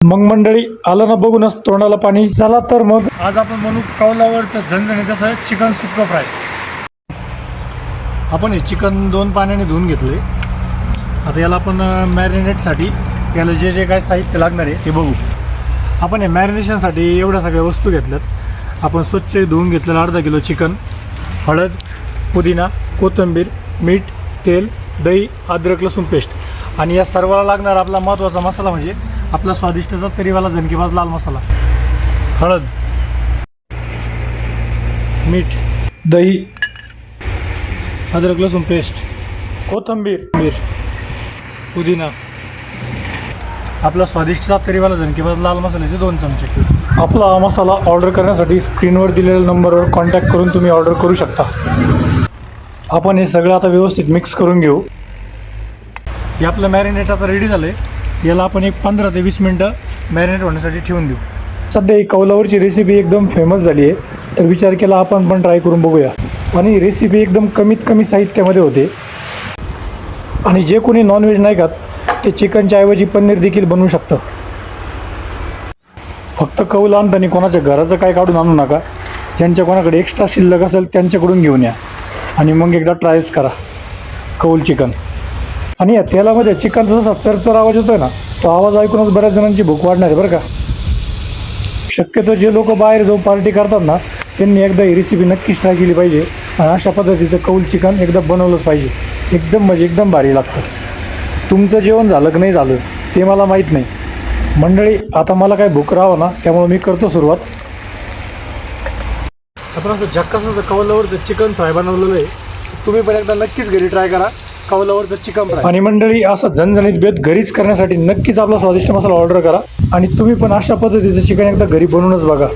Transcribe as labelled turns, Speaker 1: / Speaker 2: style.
Speaker 1: मग मंडळी आलं ना बघूनच तोंडाला पाणी. चला तर मग आज आपण बनवू कौलावरचं झणझणीत असं चिकन सुक्का फ्राय. आपण हे चिकन 2 पाण्याने धुवून घेतले. आता याला आपण मॅरिनेटसाठी याला जे जे काय साहित्य लागणार आहे ते बघू. आपण हे मॅरिनेशनसाठी एवढ्या सगळ्या वस्तू घेतल्यात. आपण स्वच्छ धुवून घेतलेलं अर्धा किलो चिकन, हळद, पुदिना, कोथिंबीर, मीठ, तेल, दही, अद्रक लसूण पेस्ट आणि या सर्वाला लागणारा आपला महत्त्वाचा मसाला म्हणजे आपला स्वादिष्टचा तरीवाला झणकेबाज लाल मसाला. हळद, मीठ, दही, अद्रक लसूण पेस्ट, कोथिंबीर, पुदिना, आपला स्वादिष्टचा तरीवाला झणकेबाज लाल मसाल्याचे 2 चमचे. आपला हा मसाला ऑर्डर करण्यासाठी स्क्रीनवर दिलेल्या नंबरवर कॉन्टॅक्ट करून तुम्ही ऑर्डर करू शकता. आपण हे सगळं आता व्यवस्थित मिक्स करून घेऊ. हे आपलं मॅरिनेट आता रेडी झालं आहे. याला आपण एक 15 ते 20 मिनटं मॅरिनेट होण्यासाठी ठेवून देऊ. सध्या ही कौलावरची रेसिपी एकदम फेमस झाली आहे, तर विचार केला आपण पण ट्राय करून बघूया. आणि रेसिपी एकदम कमीत कमी साहित्यामध्ये होते आणि जे कोणी नॉनव्हेज नाही खात ते चिकनच्या ऐवजी पनीर देखील बनवू शकतं. फक्त कौल आणताना कोणाच्या घराचं काय काढून आणू नका. ज्यांच्या कोणाकडे एक्स्ट्रा शिल्लक असेल त्यांच्याकडून घेऊन या आणि मग एकदा ट्रायच करा कौल चिकन. आणि या तेलामध्ये चिकनचा जसा चरचर आवाज येतोय ना, तो आवाज ऐकूनच बऱ्याच जणांची भूक वाढणार आहे बरं का. शक्यतो जे लोक बाहेर जाऊन पार्टी करतात ना, त्यांनी एकदा ही रेसिपी नक्कीच ट्राय केली पाहिजे आणि अशा पद्धतीचं कौल चिकन एकदा बनवलंच पाहिजे. एकदम भारी लागतं. तुमचं जेवण झालं की नाही झालं ते मला माहीत नाही. मंडळी आता मला काय भूक राहावं ना, त्यामुळे मी करतो सुरुवात. आपण असं झक्कासाचं कौलावरचं चिकन फ्राय बनवलेलं आहे. तुम्ही पण एकदा नक्कीच घरी ट्राय करा कौलावरचं चिकन फ्राय. आणि मंडळी असं झणझणीत बेत घरीच करण्यासाठी नक्कीच आपला स्वादिष्ट मसाला ऑर्डर करा आणि तुम्ही पण अशा पद्धतीचं चिकन एकदा घरी बनवूनच बघा.